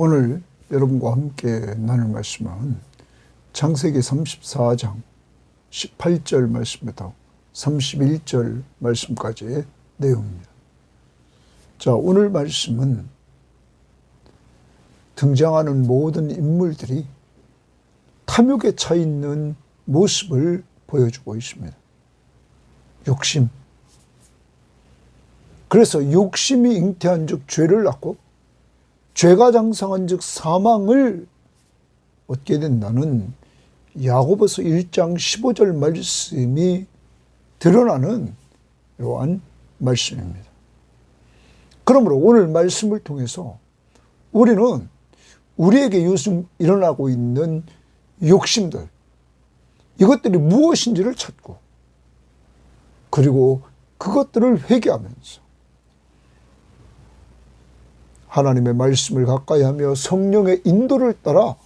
오늘 여러분과 함께 나눌 말씀은 창세기 34장 18절 말씀부터 31절 말씀까지의 내용입니다. 자, 오늘 말씀은 등장하는 모든 인물들이 탐욕에 차 있는 모습을 보여주고 있습니다. 욕심. 그래서 욕심이 잉태한 즉 죄를 낳고 죄가 장성한 즉 사망을 얻게 된다는 야고보서 1장 15절 말씀이 드러나는 이러한 말씀입니다. 그러므로 오늘 말씀을 통해서 우리는 우리에게 요즘 일어나고 있는 욕심들, 이것들이 무엇인지를 찾고 그리고 그것들을 회개하면서 하나님의 말씀을 가까이 하며 성령의 인도를 따라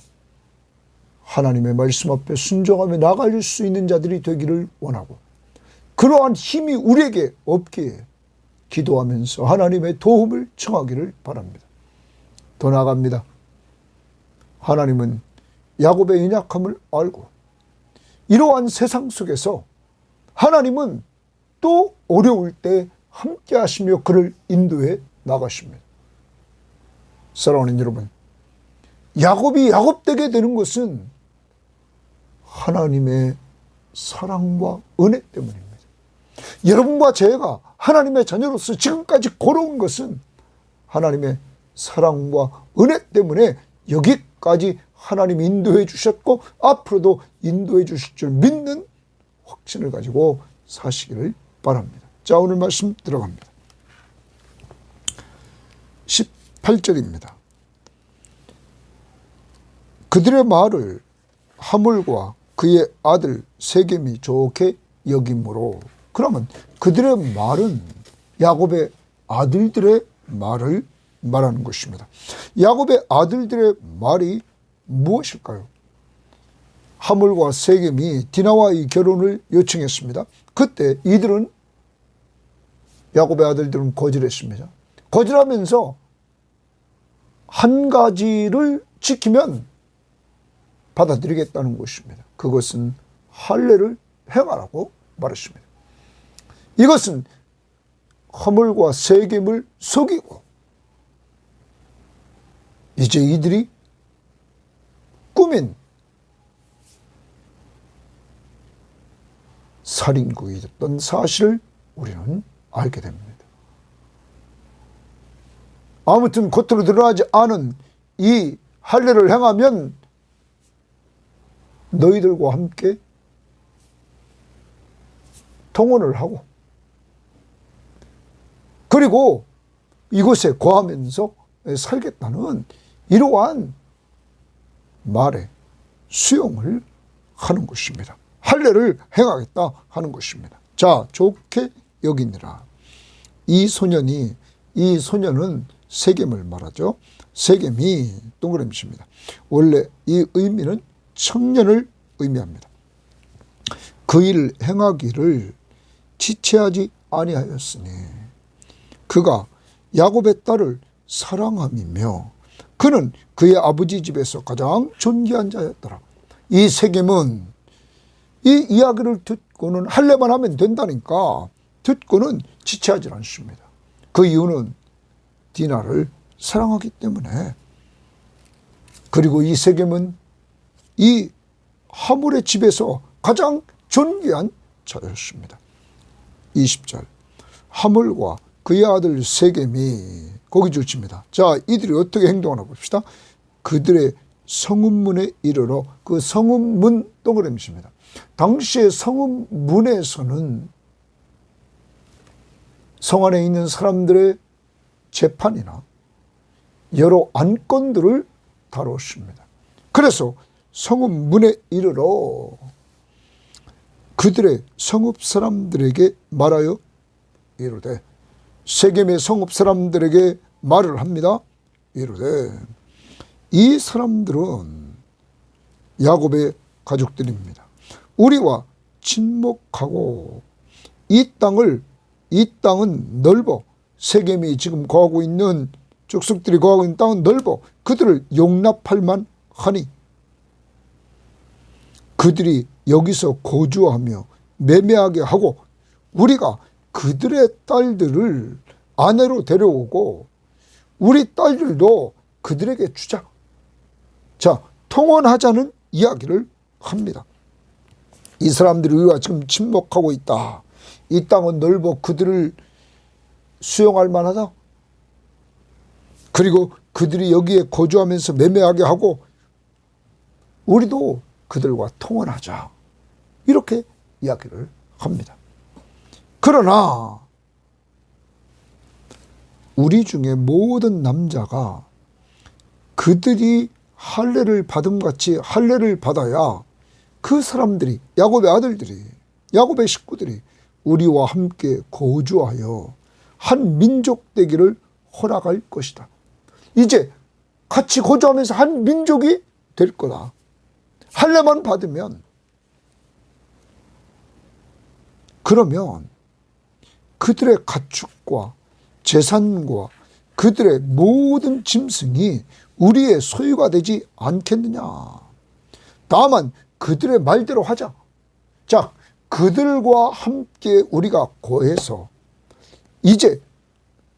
하나님의 말씀 앞에 순종하며 나아갈 수 있는 자들이 되기를 원하고, 그러한 힘이 우리에게 없기에 기도하면서 하나님의 도움을 청하기를 바랍니다. 더 나아갑니다. 하나님은 야곱의 연약함을 알고 이러한 세상 속에서 하나님은 또 어려울 때 함께 하시며 그를 인도해 나가십니다. 사랑하는 여러분, 야곱이 야곱되게 되는 것은 하나님의 사랑과 은혜 때문입니다. 여러분과 제가 하나님의 자녀로서 지금까지 걸어온 것은 하나님의 사랑과 은혜 때문에 여기까지 하나님이 인도해 주셨고 앞으로도 인도해 주실 줄 믿는 확신을 가지고 사시기를 바랍니다. 자, 오늘 말씀 들어갑니다. 18절입니다. 그들의 말을 하물과 그의 아들 세겜이 좋게 여김으로. 그러면 그들의 말은 야곱의 아들들의 말을 말하는 것입니다. 야곱의 아들들의 말이 무엇일까요? 하물과 세겜이 디나와의 결혼을 요청했습니다. 그때 이들은, 야곱의 아들들은 거절했습니다. 거절하면서 한 가지를 지키면 받아들이겠다는 것입니다. 그것은 할례를 행하라고 말했습니다. 이것은 하물과 세겜을 속이고 이제 이들이 꾸민 살인국이었던 사실을 우리는 알게 됩니다. 아무튼 겉으로 드러나지 않은 이 할례를 행하면 너희들과 함께 통혼을 하고 그리고 이곳에 거하면서 살겠다는 이러한 말에 수용을 하는 것입니다. 할례를 행하겠다 하는 것입니다. 자, 좋게 여기니라. 이 소년은 세겜을 말하죠. 세겜이 동그라미입니다. 원래 이 의미는 청년을 의미합니다. 그 일을 행하기를 지체하지 아니하였으니 그가 야곱의 딸을 사랑함이며 그는 그의 아버지 집에서 가장 존귀한 자였더라. 이 세겜은 이 이야기를 듣고는 할례만 하면 된다니까 듣고는 지체하지 않습니다. 그 이유는 디나를 사랑하기 때문에. 그리고 이 세겜은 이 하물의 집에서 가장 존귀한 자였습니다. 20절. 하물과 그의 아들 세겜이 거기 줄칩니다. 자, 이들이 어떻게 행동하나 봅시다. 그들의 성읍문에 이르러, 그 성읍문 동그라미입니다. 당시의 성읍문에서는 성 안에 있는 사람들의 재판이나 여러 안건들을 다뤘습니다. 그래서 성읍문에 이르러 그들의 성읍 사람들에게 말하여 이르되, 세겜의 성읍 사람들에게 말을 합니다. 이르되, 이 사람들은 야곱의 가족들입니다. 우리와 친목하고 이 땅은 넓어 세겜이 지금 거하고 있는 족속들이 거하고 있는 땅은 넓어 그들을 용납할 만하니 그들이 여기서 거주하며 매매하게 하고 우리가 그들의 딸들을 아내로 데려오고 우리 딸들도 그들에게 주자. 자, 통혼하자는 이야기를 합니다. 이 사람들이 우리가 지금 침묵하고 있다. 이 땅은 넓어 그들을 수용할 만하다. 그리고 그들이 여기에 거주하면서 매매하게 하고 우리도 그들과 통혼하자. 이렇게 이야기를 합니다. 그러나 우리 중에 모든 남자가 그들이 할례를 받음같이 할례를 받아야 그 사람들이 야곱의 아들들이 야곱의 식구들이 우리와 함께 거주하여 한 민족 되기를 허락할 것이다. 이제 같이 거주하면서 한 민족이 될 거다. 할례만 받으면 그러면 그들의 가축과 재산과 그들의 모든 짐승이 우리의 소유가 되지 않겠느냐. 다만 그들의 말대로 하자. 자, 그들과 함께 우리가 거해서 이제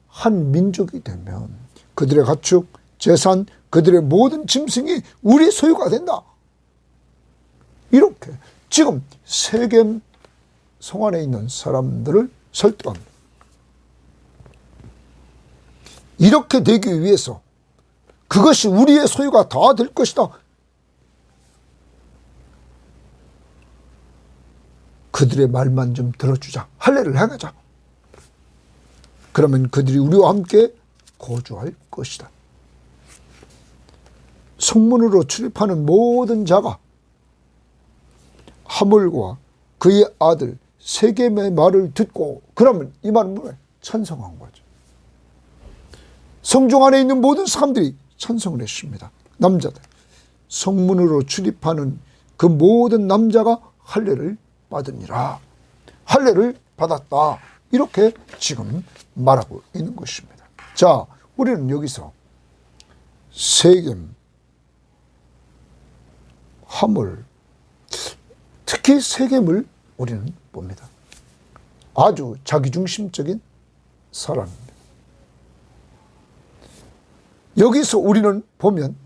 한 민족이 되면 그들의 가축, 재산, 그들의 모든 짐승이 우리 소유가 된다. 이렇게 지금 세겜 성 안에 있는 사람들을 설득합니다. 이렇게 되기 위해서 그것이 우리의 소유가 다 될 것이다. 그들의 말만 좀 들어주자. 할례를 행하자. 그러면 그들이 우리와 함께 거주할 것이다. 성문으로 출입하는 모든 자가 하몰과 그의 아들 세겜의 말을 듣고 그러면 이 말은 뭐예요? 찬성한 거죠. 성중 안에 있는 모든 사람들이 찬성을 했습니다. 남자들. 성문으로 출입하는 그 모든 남자가 할례를 받으니라. 할례를 받았다. 이렇게 지금 말하고 있는 것입니다. 자, 우리는 여기서 세겜, 하몰, 특히 세겜을 우리는 봅니다. 아주 자기중심적인 사람입니다. 여기서 우리는 보면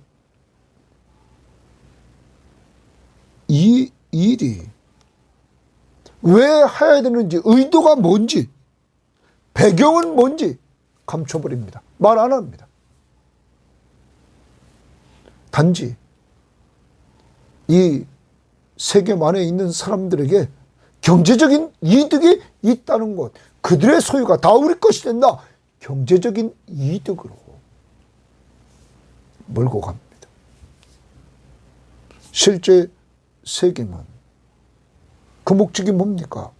이 일이 왜 해야 되는지, 의도가 뭔지, 배경은 뭔지 감춰버립니다. 말 안 합니다. 단지 이 세겜 안에 있는 사람들에게 경제적인 이득이 있다는 것, 그들의 소유가 다 우리 것이 된다. 경제적인 이득으로 몰고 갑니다. 실제 세겜은 그 목적이 뭡니까?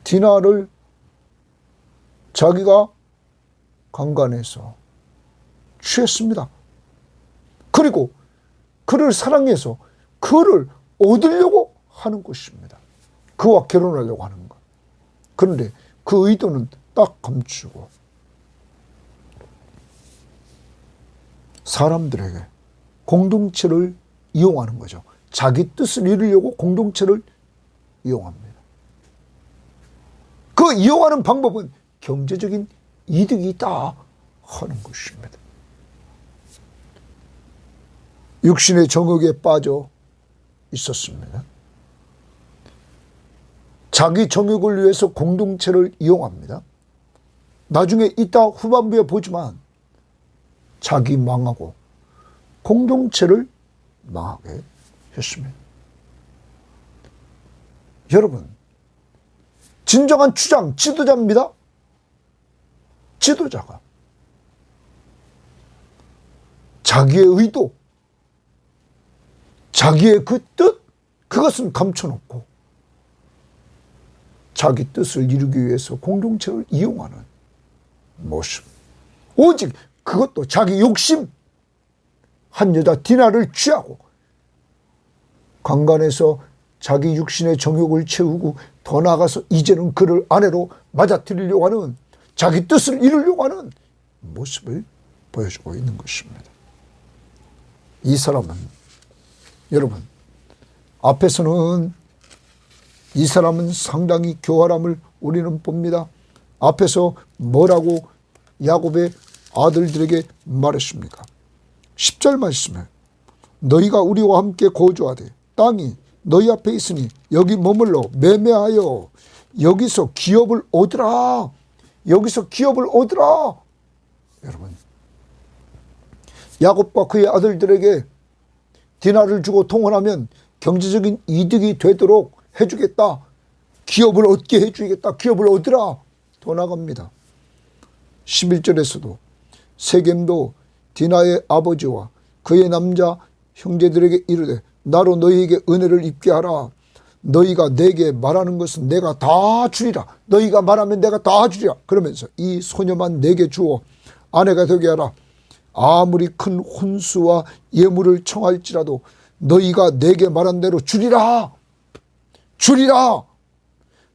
디나를 자기가 강간해서 취했습니다. 그리고 그를 사랑해서 그를 얻으려고 하는 것입니다. 그와 결혼하려고 하는 것. 그런데 그 의도는 딱 감추고 사람들에게 공동체를 이용하는 거죠. 자기 뜻을 이루려고 공동체를 이용합니다. 그 이용하는 방법은 경제적인 이득이 있다 하는 것입니다. 육신의 정욕에 빠져 있었습니다. 자기 정욕을 위해서 공동체를 이용합니다. 나중에 이따 후반부에 보지만 자기 망하고 공동체를 망하게 했습니다. 여러분, 진정한 주장, 지도자입니다. 지도자가 자기의 의도, 자기의 그 뜻, 그것은 감춰놓고 자기 뜻을 이루기 위해서 공동체를 이용하는 모습. 오직 그것도 자기 욕심, 한 여자 디나를 취하고 강간해서 자기 육신의 정욕을 채우고 더 나아가서 이제는 그를 아내로 맞아들이려고 하는, 자기 뜻을 이루려고 하는 모습을 보여주고 있는 것입니다. 이 사람은 여러분 앞에서는 이 사람은 상당히 교활함을 우리는 봅니다. 앞에서 뭐라고 야곱의 아들들에게 말했습니까? 10절 말씀에 너희가 우리와 함께 거주하되 땅이 너희 앞에 있으니 여기 머물러 매매하여 여기서 기업을 얻으라. 여기서 기업을 얻으라. 여러분 야곱과 그의 아들들에게 디나를 주고 통혼하면 경제적인 이득이 되도록 해주겠다. 기업을 얻게 해주겠다. 기업을 얻으라. 더 나갑니다. 11절에서도 세겜도 디나의 아버지와 그의 남자 형제들에게 이르되 나로 너희에게 은혜를 입게 하라. 너희가 내게 말하는 것은 내가 다 주리라. 너희가 말하면 내가 다 주리라. 그러면서 이 소녀만 내게 주어 아내가 되게 하라. 아무리 큰 혼수와 예물을 청할지라도 너희가 내게 말한 대로 주리라. 주리라.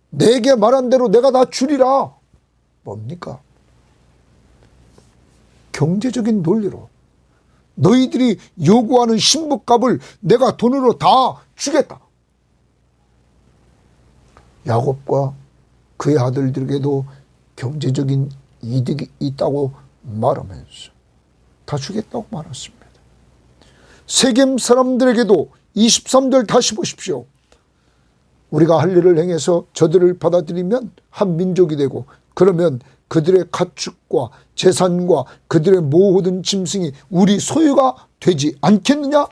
내게 말한 대로 내가 다 주리라. 뭡니까? 경제적인 논리로 너희들이 요구하는 신부값을 내가 돈으로 다 주겠다. 야곱과 그의 아들들에게도 경제적인 이득이 있다고 말하면서 다 주겠다고 말했습니다. 세겜 사람들에게도 23절 다시 보십시오. 우리가 할 일을 행해서 저들을 받아들이면 한 민족이 되고 그러면 그들의 가축과 재산과 그들의 모든 짐승이 우리 소유가 되지 않겠느냐?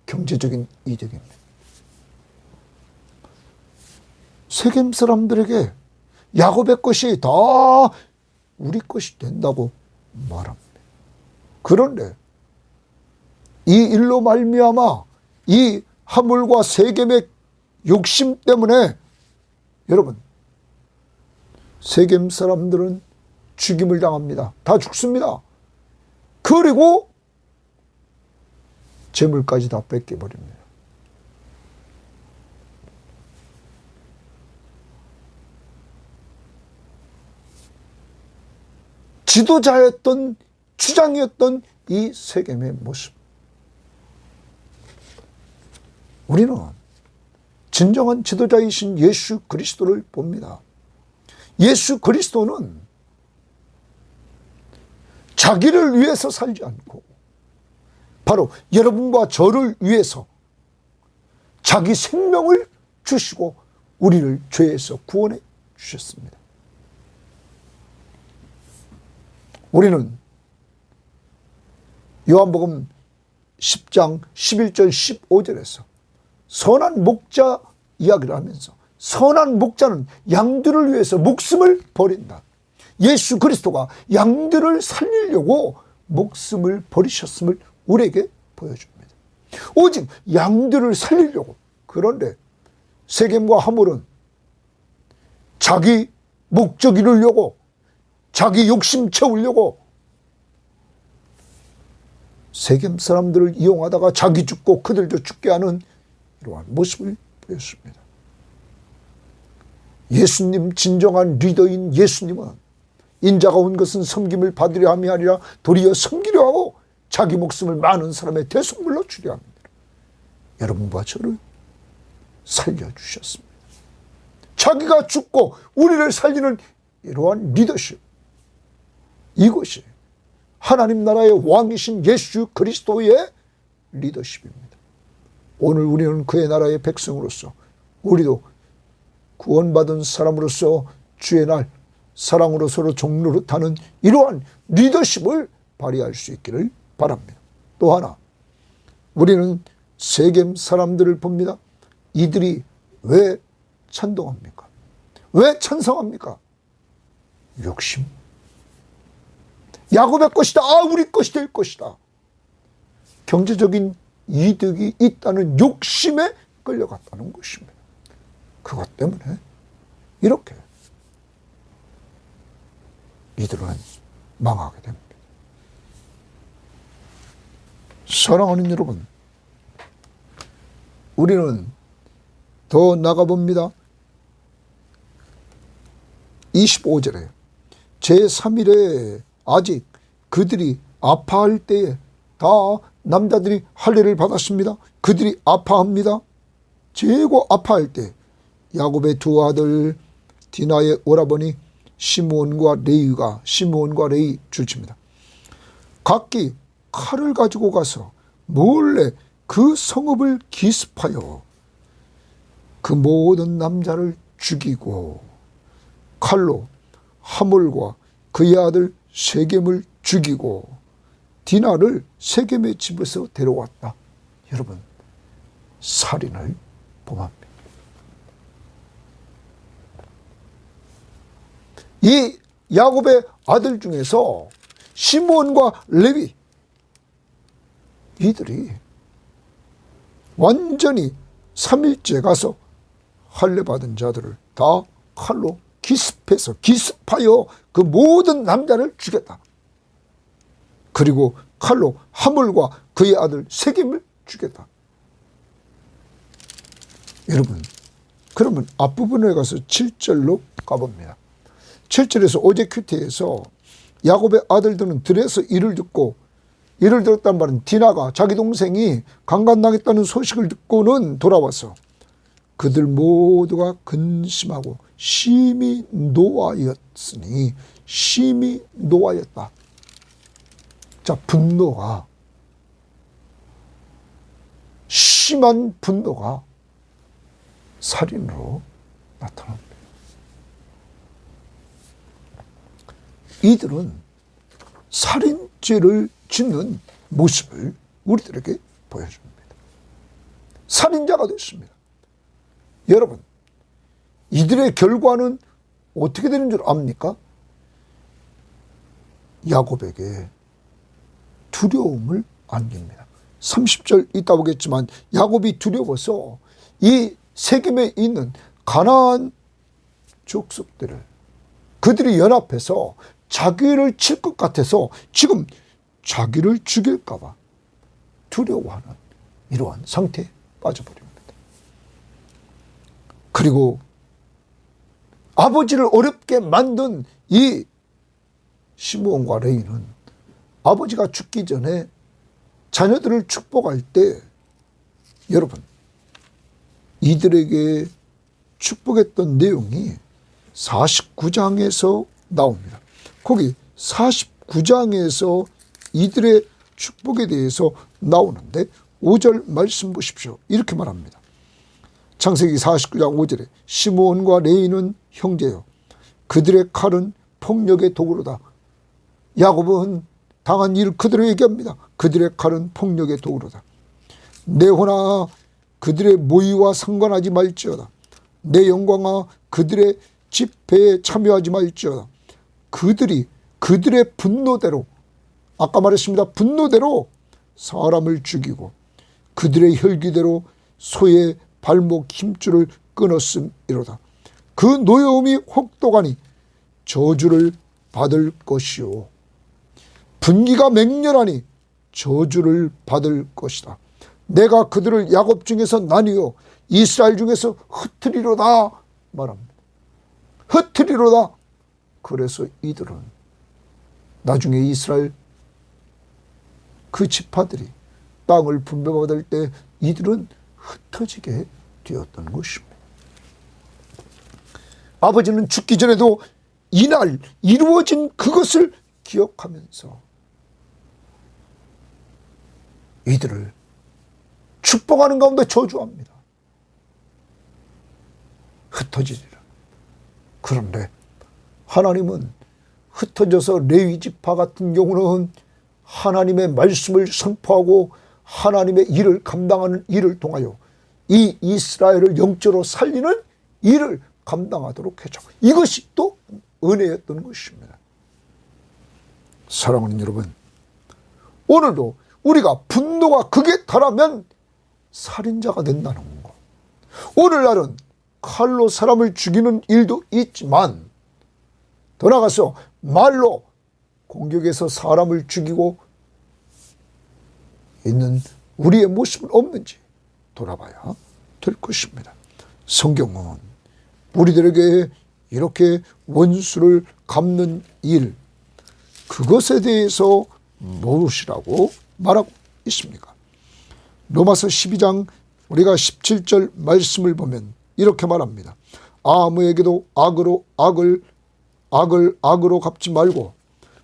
경제적인 이득입니다. 세겜 사람들에게 야곱의 것이 다 우리 것이 된다고 말합니다. 그런데 이 일로 말미암아 이 하물과 세겜의 욕심 때문에 여러분 세겜 사람들은 죽임을 당합니다. 다 죽습니다. 그리고 재물까지 다 뺏겨버립니다. 지도자였던 주장이었던 이 세겜의 모습. 우리는 진정한 지도자이신 예수 그리스도를 봅니다. 예수 그리스도는 자기를 위해서 살지 않고 바로 여러분과 저를 위해서 자기 생명을 주시고 우리를 죄에서 구원해 주셨습니다. 우리는 요한복음 10장 11절 15절에서 선한 목자 이야기를 하면서 선한 목자는 양들을 위해서 목숨을 버린다. 예수 그리스도가 양들을 살리려고 목숨을 버리셨음을 우리에게 보여줍니다. 오직 양들을 살리려고. 그런데 세겜과 하물은 자기 목적 이루려고 자기 욕심 채우려고 세겜 사람들을 이용하다가 자기 죽고 그들도 죽게 하는 이러한 모습을 보였습니다. 예수님, 진정한 리더인 예수님은 인자가 온 것은 섬김을 받으려 함이 아니라 도리어 섬기려 하고 자기 목숨을 많은 사람의 대속물로 주려 합니다. 여러분과 저를 살려주셨습니다. 자기가 죽고 우리를 살리는 이러한 리더십, 이것이 하나님 나라의 왕이신 예수 그리스도의 리더십입니다. 오늘 우리는 그의 나라의 백성으로서 우리도 구원받은 사람으로서 주의 날 사랑으로 서로 종노릇하는 이러한 리더십을 발휘할 수 있기를 바랍니다. 또 하나, 우리는 세겜 사람들을 봅니다. 이들이 왜 찬동합니까? 왜 찬성합니까? 욕심. 야곱의 것이다. 우리 것이 될 것이다. 경제적인 이득이 있다는 욕심에 끌려갔다는 것입니다. 그것 때문에 이렇게 이들은 망하게 됩니다. 사랑하는 여러분, 우리는 더 나가봅니다. 25절에 제3일에 아직 그들이 아파할 때에 다 남자들이 할례를 받았습니다. 그들이 아파합니다. 최고 아파할 때 야곱의 두 아들 디나의 오라버니 시므온과 레위 줄칩니다. 각기 칼을 가지고 가서 몰래 그 성읍을 기습하여 그 모든 남자를 죽이고 칼로 하몰과 그의 아들 세겜을 죽이고 디나를 세겜의 집에서 데려왔다. 여러분, 살인을 범합니다. 이 야곱의 아들 중에서 시므온과 레위, 이들이 완전히 3일째 가서 할례 받은 자들을 다 칼로 기습하여 그 모든 남자를 죽였다. 그리고 칼로 하물과 그의 아들 세겜을 죽였다. 여러분, 그러면 앞부분에 가서 7절로 가봅니다. 7절에서 오제 큐티에서 야곱의 아들들은 들에서 일을 들었단 말은 디나가 자기 동생이 강간당했다는 소식을 듣고는 돌아와서 그들 모두가 근심하고 심히 노하였으니, 심히 노하였다. 자, 분노가, 심한 분노가 살인으로 나타납니다. 이들은 살인죄를 짓는 모습을 우리들에게 보여줍니다. 살인자가 됐습니다. 여러분, 이들의 결과는 어떻게 되는 줄 압니까? 야곱에게 두려움을 안깁니다. 30절 이따 보겠지만 야곱이 두려워서 이 세겜에 있는 가나안 족속들을, 그들이 연합해서 자기를 칠 것 같아서 지금 자기를 죽일까 봐 두려워하는 이러한 상태에 빠져버립니다. 그리고 아버지를 어렵게 만든 이 시므온과 레위는 아버지가 죽기 전에 자녀들을 축복할 때, 여러분, 이들에게 축복했던 내용이 49장에서 나옵니다. 거기 49장에서 이들의 축복에 대해서 나오는데 5절 말씀 보십시오. 이렇게 말합니다. 창세기 49장 5절에 시므온과 레위는 형제요, 그들의 칼은 폭력의 도구로다. 야곱은 당한 일을 그대로 얘기합니다. 그들의 칼은 폭력의 도구로다. 내 혼아 그들의 모의와 상관하지 말지어다. 내 영광아 그들의 집회에 참여하지 말지어다. 그들의 분노대로, 아까 말했습니다. 분노대로 사람을 죽이고 그들의 혈기대로 소의 발목 힘줄을 끊었음이로다. 그 노여움이 혹독하니 저주를 받을 것이요, 분기가 맹렬하니 저주를 받을 것이다. 내가 그들을 야곱 중에서 나뉘어 이스라엘 중에서 흩트리로다 말합니다. 흩트리로다. 그래서 이들은 나중에 이스라엘 그 지파들이 땅을 분배받을 때 이들은 흩어지게 되었던 것입니다. 아버지는 죽기 전에도 이날 이루어진 그것을 기억하면서 이들을 축복하는 가운데 저주합니다. 흩어지리라. 그런데 하나님은 흩어져서 레위 지파 같은 경우는 하나님의 말씀을 선포하고 하나님의 일을 감당하는 일을 통하여 이 이스라엘을 영적으로 살리는 일을 감당하도록 했죠. 이것이 또 은혜였던 것입니다. 사랑하는 여러분, 오늘도 우리가 분노가 극에 달하면 살인자가 된다는 것. 오늘날은 칼로 사람을 죽이는 일도 있지만 더 나아가서 말로 공격해서 사람을 죽이고 있는 우리의 모습은 없는지 돌아봐야 될 것입니다. 성경은 우리들에게 이렇게 원수를 갚는 일, 그것에 대해서 무엇이라고 말하고 있습니까? 로마서 12장 우리가 17절 말씀을 보면 이렇게 말합니다. 아무에게도 악으로 악을 갚지 말고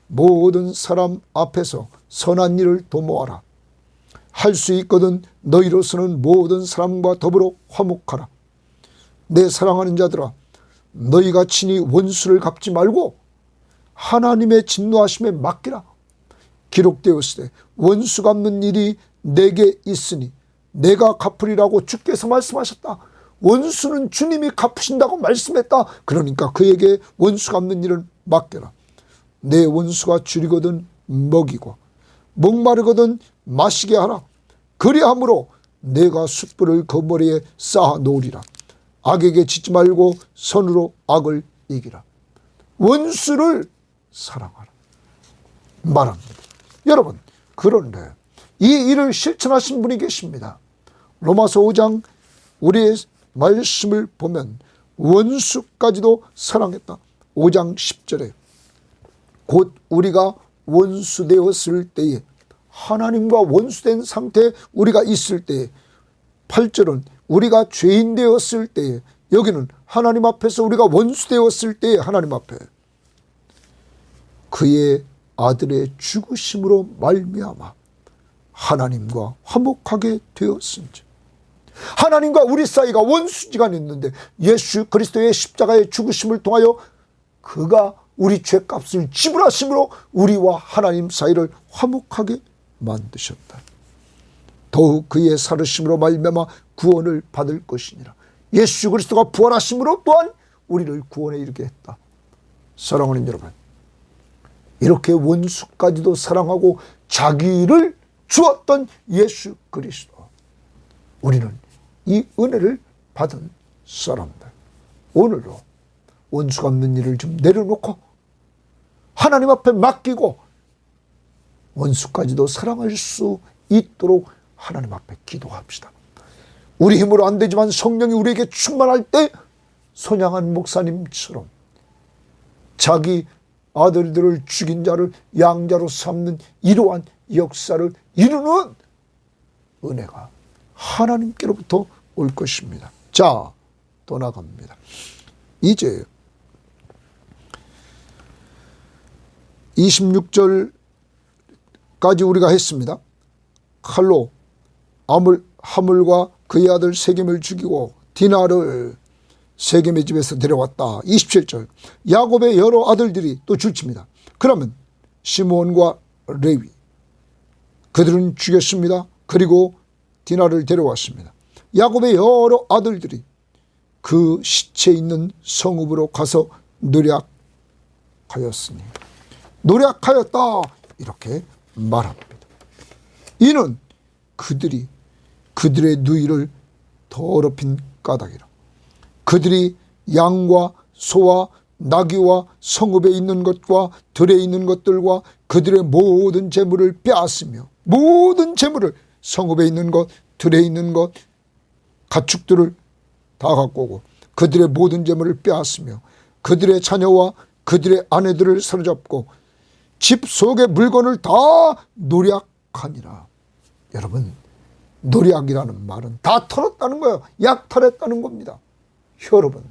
모든 사람 앞에서 선한 일을 도모하라. 할 수 있거든 너희로서는 모든 사람과 더불어 화목하라. 내 사랑하는 자들아, 너희가 친히 원수를 갚지 말고 하나님의 진노하심에 맡기라. 기록되었을 때 원수 갚는 일이 내게 있으니 내가 갚으리라고 주께서 말씀하셨다. 원수는 주님이 갚으신다고 말씀했다. 그러니까 그에게 원수 갚는 일을 맡겨라. 내 원수가 줄이거든 먹이고 목마르거든 마시게 하라. 그리함으로 내가 숯불을 그 머리에 쌓아 놓으리라. 악에게 짓지 말고 선으로 악을 이기라. 원수를 사랑하라 말합니다. 여러분, 그런데 이 일을 실천하신 분이 계십니다. 로마서 5장 우리의 말씀을 보면 원수까지도 사랑했다. 5장 10절에 곧 우리가 원수되었을 때에, 하나님과 원수된 상태에 우리가 있을 때에, 8절은 우리가 죄인 되었을 때에, 여기는 하나님 앞에서 우리가 원수되었을 때에 하나님 앞에 그의 아들의 죽으심으로 말미암아 하나님과 화목하게 되었은지. 하나님과 우리 사이가 원수지간이 있는데 예수 그리스도의 십자가의 죽으심을 통하여 그가 우리 죄값을 지불하심으로 우리와 하나님 사이를 화목하게 만드셨다. 더욱 그의 살으심으로 말미암아 구원을 받을 것이니라. 예수 그리스도가 부활하심으로 또한 우리를 구원에 이르게 했다. 사랑하는 여러분, 이렇게 원수까지도 사랑하고 자기를 주었던 예수 그리스도, 우리는 이 은혜를 받은 사람들, 오늘도 원수 갚는 일을 좀 내려놓고 하나님 앞에 맡기고 원수까지도 사랑할 수 있도록 하나님 앞에 기도합시다. 우리 힘으로 안 되지만 성령이 우리에게 충만할 때 손양한 목사님처럼 자기 아들들을 죽인 자를 양자로 삼는 이러한 역사를 이루는 은혜가 하나님께로부터 올 것입니다. 자, 또 나갑니다. 이제 26절까지 우리가 했습니다. 칼로 하물과 그의 아들 세겜을 죽이고 디나를 세겜의 집에서 데려왔다. 27절, 야곱의 여러 아들들이 또 줄칩니다. 그러면 시므온과 레위, 그들은 죽였습니다. 그리고 디나를 데려왔습니다. 야곱의 여러 아들들이 그 시체 있는 성읍으로 가서 노략하였으니, 노략하였다 이렇게 말합니다. 이는 그들이 그들의 누이를 더럽힌 까닭이라. 그들이 양과 소와 나귀와 성읍에 있는 것과 들에 있는 것들과 그들의 모든 재물을 빼앗으며, 모든 재물을, 성읍에 있는 것, 들에 있는 것, 가축들을 다 갖고 오고 그들의 모든 재물을 빼앗으며 그들의 자녀와 그들의 아내들을 사로잡고 집 속의 물건을 다 노략하니라. 여러분, 노략이라는 말은 다 털었다는 거예요. 약탈했다는 겁니다. 여러분,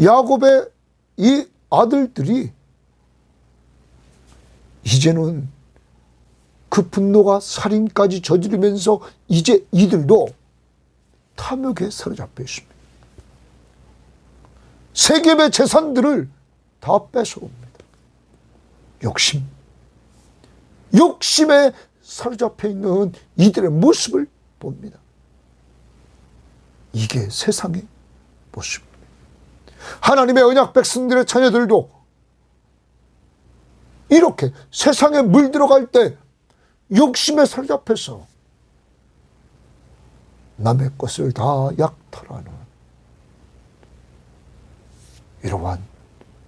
야곱의 이 아들들이 이제는 그 분노가 살인까지 저지르면서 이제 이들도 탐욕에 사로잡혀 있습니다. 세겜의 재산들을 다 뺏어옵니다. 욕심에 사로잡혀 있는 이들의 모습을 봅니다. 이게 세상의 모습입니다. 하나님의 언약 백성들의 자녀들도 이렇게 세상에 물들어갈 때 욕심에 사로잡혀서 남의 것을 다 약탈하는 이러한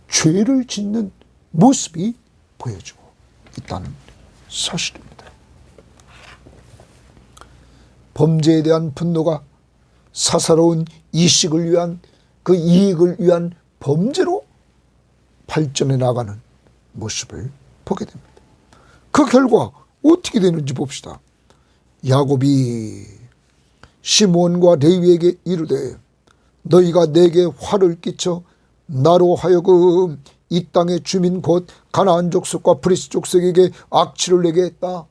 죄를 짓는 모습이 보여지고 있다는 사실입니다. 범죄에 대한 분노가 사사로운 이익을 위한 범죄로 발전해 나가는 모습을 보게 됩니다. 그 결과 어떻게 되는지 봅시다. 야곱이 시므온과 레위에게 이르되 너희가 내게 화를 끼쳐 나로 하여금 이 땅의 주민 곧 가나안 족속과 브리스 족속에게 악취를 내게 했다.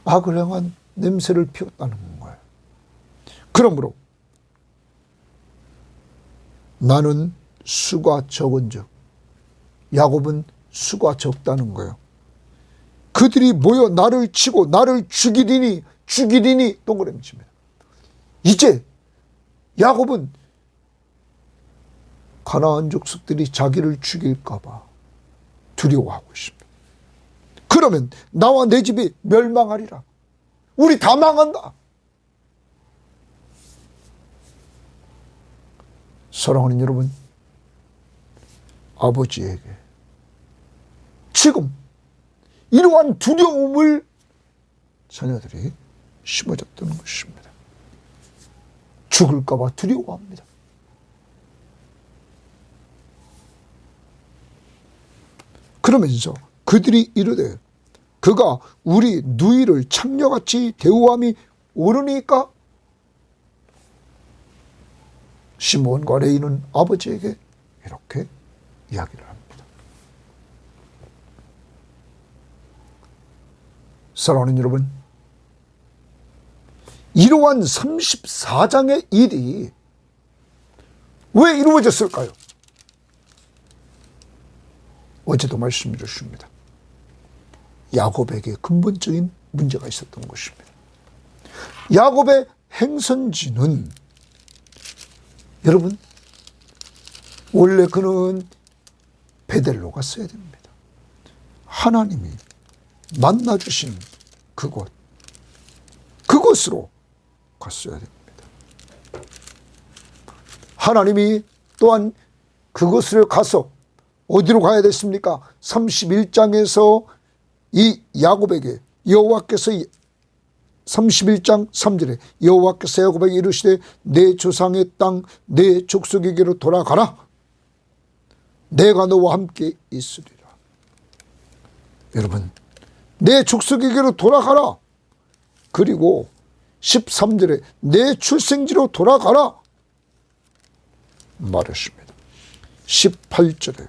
악을 향한 냄새를 피웠다는 거예요. 그러므로 나는 수가 적은즉, 야곱은 수가 적다는 거예요. 그들이 모여 나를 치고 나를 죽이리니 동그라미 칩니다. 이제 야곱은 가나안 족속들이 자기를 죽일까 봐 두려워하고 있습니다. 그러면 나와 내 집이 멸망하리라. 우리 다 망한다. 사랑하는 여러분, 아버지에게 지금 이러한 두려움을 자녀들이 심어졌다는 것입니다. 죽을까 봐 두려워합니다. 그러면서 그들이 이르되 그가 우리 누이를 창녀같이 대우함이 옳으니까? 시므온과 레위는 아버지에게 이렇게 이야기를 합니다. 사랑하는 여러분, 이러한 34장의 일이 왜 이루어졌을까요? 어제도 말씀드렸습니다. 야곱에게 근본적인 문제가 있었던 것입니다. 야곱의 행선지는, 여러분, 원래 그는 베델로 갔어야 됩니다. 하나님이 만나주신 그곳으로 갔어야 됩니다. 하나님이 또한 그곳으로 가서 어디로 가야 됐습니까? 31장에서 이 야곱에게 여호와께서 31장 3절에 여호와께서 야곱에게 이르시되 내 조상의 땅 내 족속에게로 돌아가라. 내가 너와 함께 있으리라. 여러분, 내 족속에게로 돌아가라. 그리고 13절에 내 출생지로 돌아가라 말했습니다. 18절에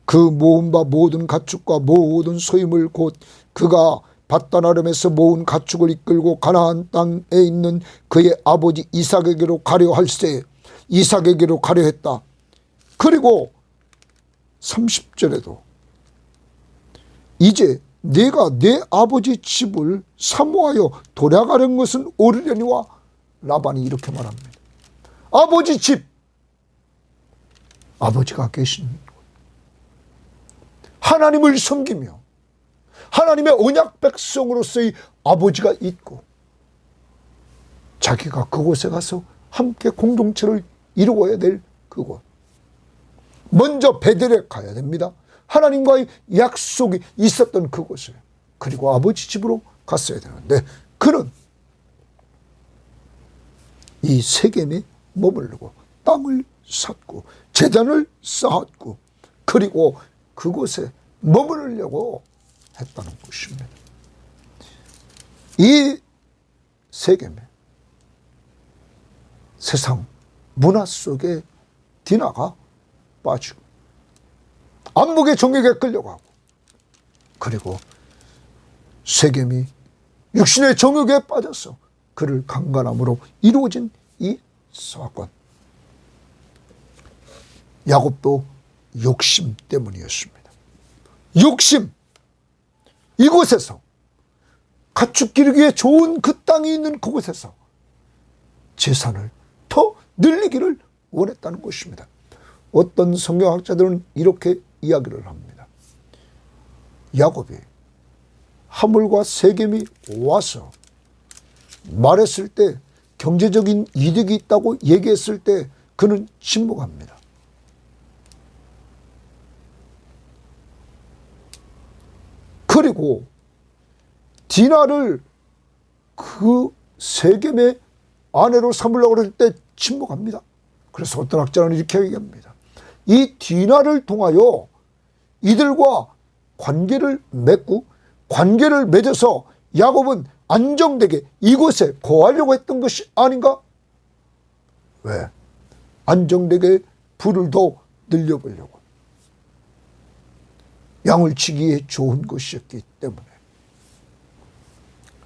그 모은 바 모든 가축과 모든 소유물 곧 그가 밧단 아람에서 모은 가축을 이끌고 가나안 땅에 있는 그의 아버지 이삭에게로 가려 할세 이삭에게로 가려 했다. 그리고 30절에도 이제 내가 내 아버지 집을 사모하여 돌아가는 것은 옳으려니와 라반이 이렇게 말합니다. 아버지 집, 아버지가 계신 하나님을 섬기며 하나님의 언약 백성으로서의 아버지가 있고 자기가 그곳에 가서 함께 공동체를 이루어야 될 그곳, 먼저 베델에 가야 됩니다. 하나님과의 약속이 있었던 그곳에, 그리고 아버지 집으로 갔어야 되는데 그는 이 세겜에 머무르고 땅을 샀고 제단을 쌓았고 그리고 그곳에 머무르려고 했다는 것입니다. 이 세겜에 세상 문화 속에 디나가 빠지고 안목의 정욕에 끌려가고 그리고 세겜이 육신의 정욕에 빠져서 그를 강간함으로 이루어진 이 사건, 야곱도 욕심 때문이었습니다. 욕심, 이곳에서 가축 기르기에 좋은 그 땅이 있는 그곳에서 재산을 더 늘리기를 원했다는 것입니다. 어떤 성경학자들은 이렇게 이야기를 합니다. 야곱이 하물과 세겜이 와서 말했을 때, 경제적인 이득이 있다고 얘기했을 때 그는 침묵합니다. 그리고 디나를 그 세겜의 아내로 삼으려고 할 때 침묵합니다. 그래서 어떤 학자는 이렇게 얘기합니다. 이 디나를 통하여 이들과 관계를 맺고 관계를 맺어서 야곱은 안정되게 이곳에 거하려고 했던 것이 아닌가? 왜? 안정되게 부를 더 늘려보려고. 양을 치기에 좋은 것이었기 때문에.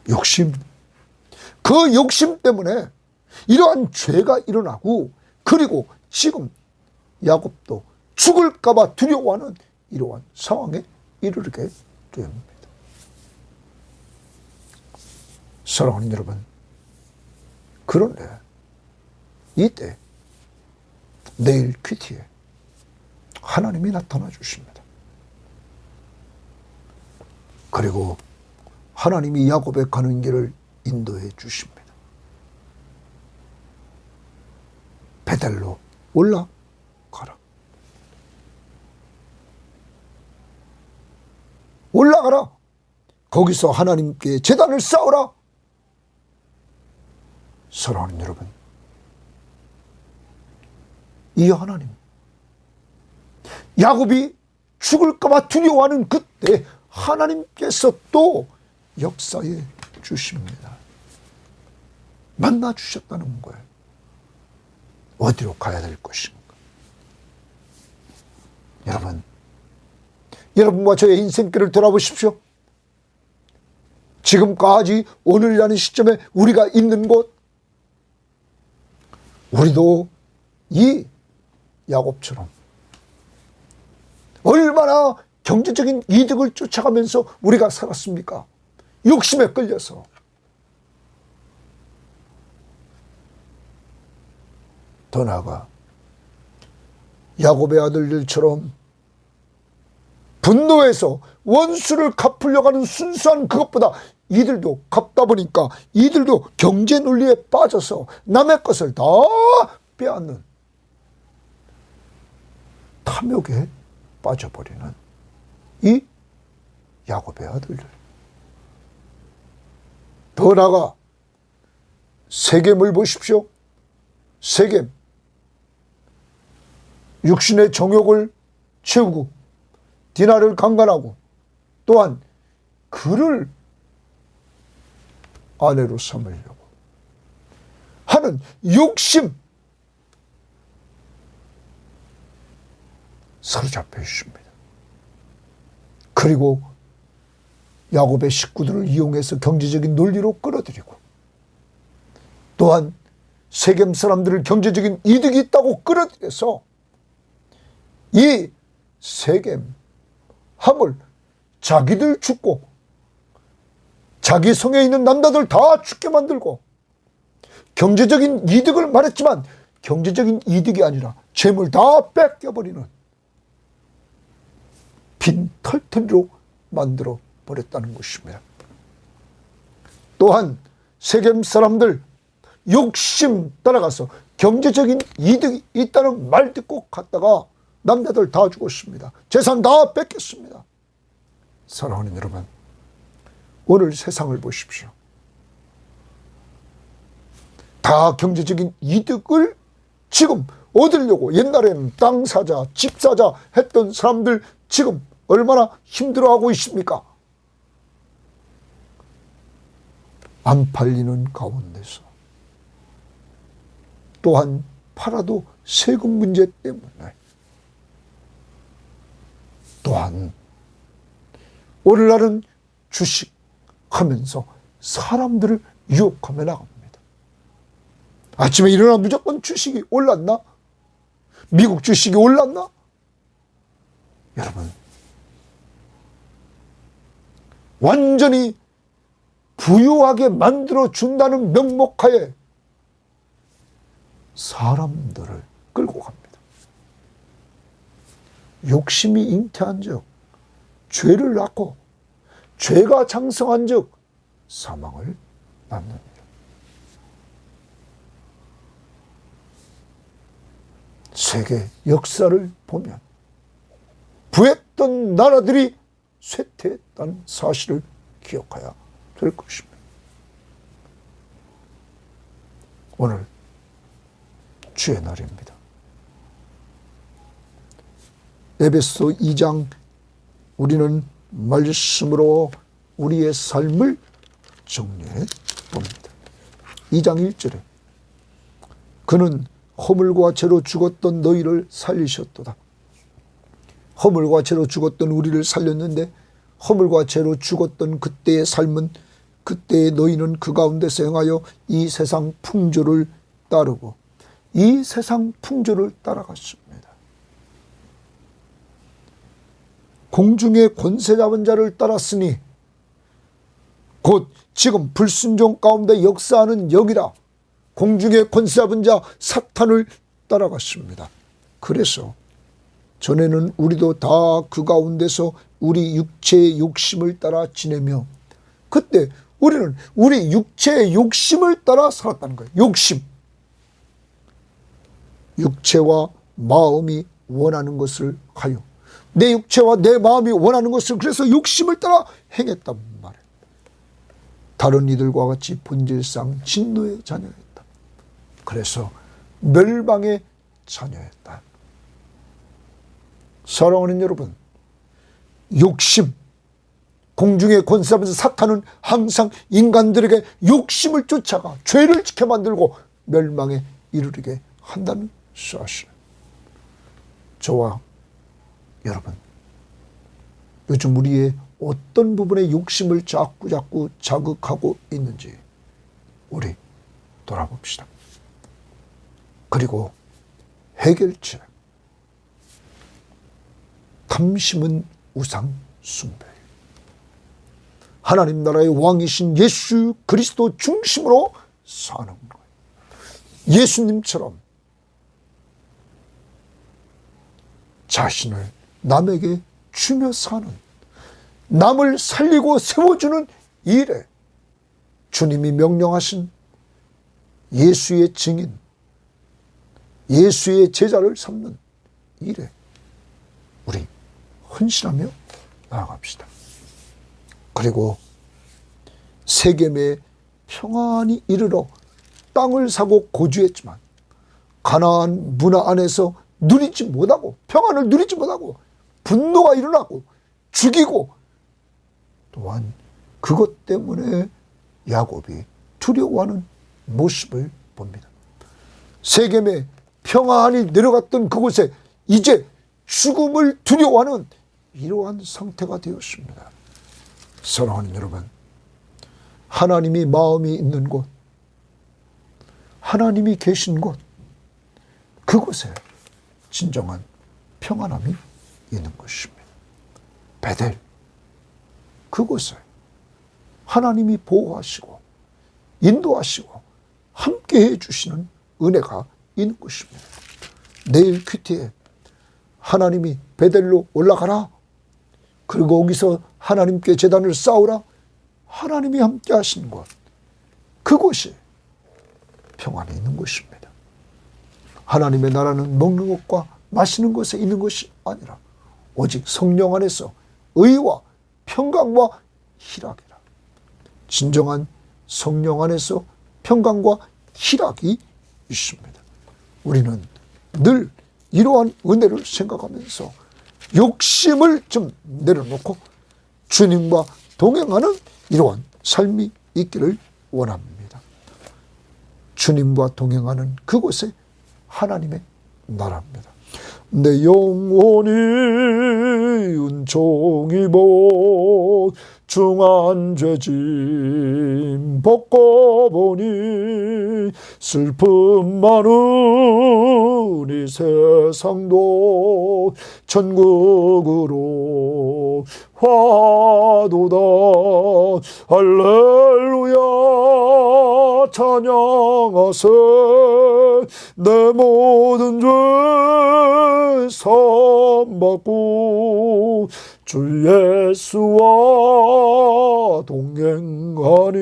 욕심. 그 욕심 때문에 이러한 죄가 일어나고, 그리고 지금 야곱도 죽을까 봐 두려워하는 이러한 상황에 이르게 됩니다. 사랑하는 여러분, 그런데 이때 내일 퀴티에 하나님이 나타나 주십니다. 그리고 하나님이 야곱의 가는 길을 인도해 주십니다. 베델로 올라가라. 올라가라. 거기서 하나님께 제단을 쌓으라. 사랑하는 여러분, 이 하나님, 야곱이 죽을까 봐 두려워하는 그때 하나님께서 또 역사해 주십니다. 만나 주셨다는 거예요. 어디로 가야 될 것인가? 여러분과 저의 인생길을 돌아보십시오. 지금까지 오늘이라는 시점에 우리가 있는 곳, 우리도 이 야곱처럼 얼마나 경제적인 이득을 쫓아가면서 우리가 살았습니까? 욕심에 끌려서. 더 나아가 야곱의 아들들처럼 분노해서 원수를 갚으려고 하는 순수한 그것보다 이들도 갚다 보니까 이들도 경제 논리에 빠져서 남의 것을 다 빼앗는 탐욕에 빠져버리는 이 야곱의 아들들. 더 나아가 세겜을 보십시오. 세겜. 육신의 정욕을 채우고 디나를 강간하고 또한 그를 아내로 삼으려고 하는 욕심, 사로잡혀 있습니다. 그리고 야곱의 식구들을 이용해서 경제적인 논리로 끌어들이고, 또한 세겜 사람들을 경제적인 이득이 있다고 끌어들여서 이 세겜 함을 자기들 죽고 자기 성에 있는 남자들 다 죽게 만들고, 경제적인 이득을 말했지만 경제적인 이득이 아니라 재물 다 뺏겨버리는 빈털터리로 만들어 버렸다는 것입니다. 또한 세겜 사람들 욕심 따라가서 경제적인 이득이 있다는 말 듣고 갔다가 남자들 다 죽었습니다. 재산 다 뺏겼습니다. 사랑하는 여러분, 오늘 세상을 보십시오. 다 경제적인 이득을 지금 얻으려고, 옛날에는 땅 사자, 집 사자 했던 사람들 지금 얼마나 힘들어하고 있습니까? 안 팔리는 가운데서, 또한 팔아도 세금 문제 때문에, 또한 오늘날은 주식하면서 사람들을 유혹하며 나갑니다. 아침에 일어나 무조건 주식이 올랐나? 미국 주식이 올랐나? 여러분, 완전히 부유하게 만들어준다는 명목하에 사람들을 끌고 갑니다. 욕심이 잉태한 즉 죄를 낳고, 죄가 장성한 즉 사망을 낳는다. 세계 역사를 보면 부했던 나라들이 쇠퇴했다는 사실을 기억해야 될 것입니다. 오늘 주의 날입니다. 에베소 2장 우리는 말씀으로 우리의 삶을 정리해 봅니다. 2장 1절에 그는 허물과 죄로 죽었던 너희를 살리셨도다. 허물과 죄로 죽었던 우리를 살렸는데 허물과 죄로 죽었던 그때의 삶은 그때의 너희는 그 가운데서 행하여 이 세상 풍조를 따르고 이 세상 풍조를 따라갔습니다. 공중의 권세 잡은 자를 따랐으니 곧 지금 불순종 가운데 역사하는 영이라 공중의 권세 잡은 자 사탄을 따라갔습니다. 그래서 전에는 우리도 다 그 가운데서 우리 육체의 욕심을 따라 지내며 그때 우리는 우리 육체의 욕심을 따라 살았다는 거예요. 욕심. 육체와 마음이 원하는 것을 하여 내 육체와 내 마음이 원하는 것을 그래서 욕심을 따라 행했단 말이에요. 다른 이들과 같이 본질상 진노의 자녀였다. 그래서 멸망의 자녀였다. 사랑하는 여러분, 욕심, 공중의 권세하면서 사탄은 항상 인간들에게 욕심을 쫓아가 죄를 지켜 만들고 멸망에 이르게 한다는 사실. 저와 여러분, 요즘 우리의 어떤 부분에 욕심을 자꾸 자극하고 있는지 우리 돌아봅시다. 그리고 해결책. 탐심은 우상 숭배. 하나님 나라의 왕이신 예수 그리스도 중심으로 사는 거예요. 예수님처럼 자신을 남에게 주며 사는, 남을 살리고 세워주는 일에 주님이 명령하신 예수의 증인, 예수의 제자를 삼는 일에 우리 헌신하며 나아갑시다. 그리고 세겜에 평안히 이르러 땅을 사고 거주했지만 가나안 문화 안에서 누리지 못하고 평안을 누리지 못하고 분노가 일어나고 죽이고 또한 그것 때문에 야곱이 두려워하는 모습을 봅니다. 세겜에 평안히 내려갔던 그곳에 이제 죽음을 두려워하는 이러한 상태가 되었습니다. 사랑하는 여러분, 하나님이 마음이 있는 곳, 하나님이 계신 곳, 그곳에 진정한 평안함이 있는 것입니다. 베델, 그곳에 하나님이 보호하시고 인도하시고 함께해 주시는 은혜가 있는 것입니다. 내일 큐티에 하나님이 베델로 올라가라. 그리고 거기서 하나님께 제단을 쌓으라. 하나님이 함께 하시는 곳, 그곳이 평안이 있는 것입니다. 하나님의 나라는 먹는 것과 마시는 것에 있는 것이 아니라 오직 성령 안에서 의와 평강과 희락이라. 진정한 성령 안에서 평강과 희락이 있습니다. 우리는 늘 이러한 은혜를 생각하면서 욕심을 좀 내려놓고 주님과 동행하는 이러한 삶이 있기를 원합니다. 주님과 동행하는 그곳에 하나님의 나라입니다. 내 영혼이 은총 입어 중한 죄짐 벗고 보니 슬픔 많은 이 세상도 천국으로 화도다. 할렐루야 찬양하세. 내 모든 죄 사함받고 주 예수와 동행하니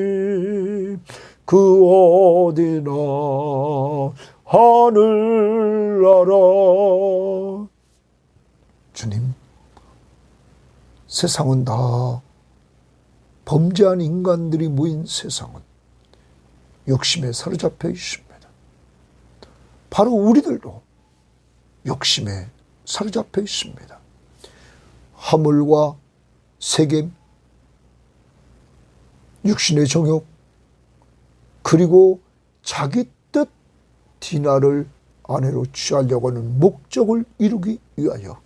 그 어디나 하늘나라. 주님, 세상은 다 범죄한 인간들이 모인 세상은 욕심에 사로잡혀 있습니다. 바로 우리들도 욕심에 사로잡혀 있습니다. 하물과 세겜, 육신의 정욕, 그리고 자기 뜻 디나를 아내로 취하려고 하는 목적을 이루기 위하여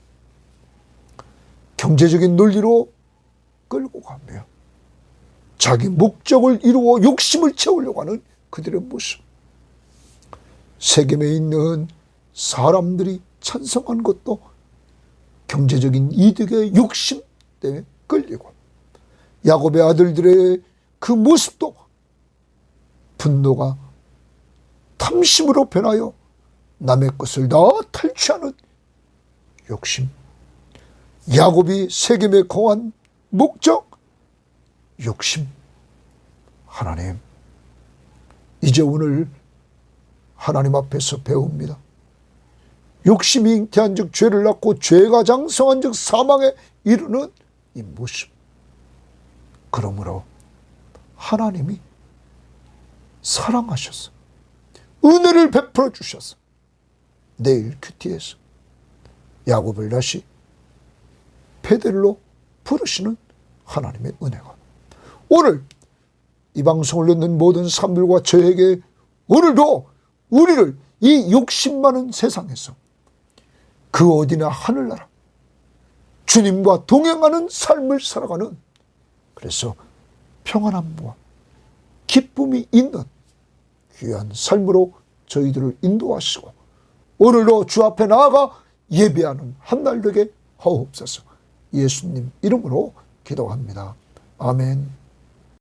경제적인 논리로 끌고 가며 자기 목적을 이루어 욕심을 채우려고 하는 그들의 모습. 세겜에 있는 사람들이 찬성한 것도 경제적인 이득의 욕심 때문에 끌리고, 야곱의 아들들의 그 모습도 분노가 탐심으로 변하여 남의 것을 다 탈취하는 욕심. 야곱이 세겜에 거한 목적, 욕심. 하나님, 이제 오늘 하나님 앞에서 배웁니다. 욕심이 잉태한 즉 죄를 낳고 죄가 장성한 즉 사망에 이르는 이 모습. 그러므로 하나님이 사랑하셔서 은혜를 베풀어 주셔서 내일 큐티에서 야곱을 다시 베델로 부르시는 하나님의 은혜가 오늘 이 방송을 듣는 모든 사람들과 저에게 오늘도 우리를 이 욕심 많은 세상에서 그 어디나 하늘나라 주님과 동행하는 삶을 살아가는, 그래서 평안함과 기쁨이 있는 귀한 삶으로 저희들을 인도하시고 오늘도 주 앞에 나아가 예배하는 한 날 되게 하옵소서. 예수님 이름으로 기도합니다. 아멘.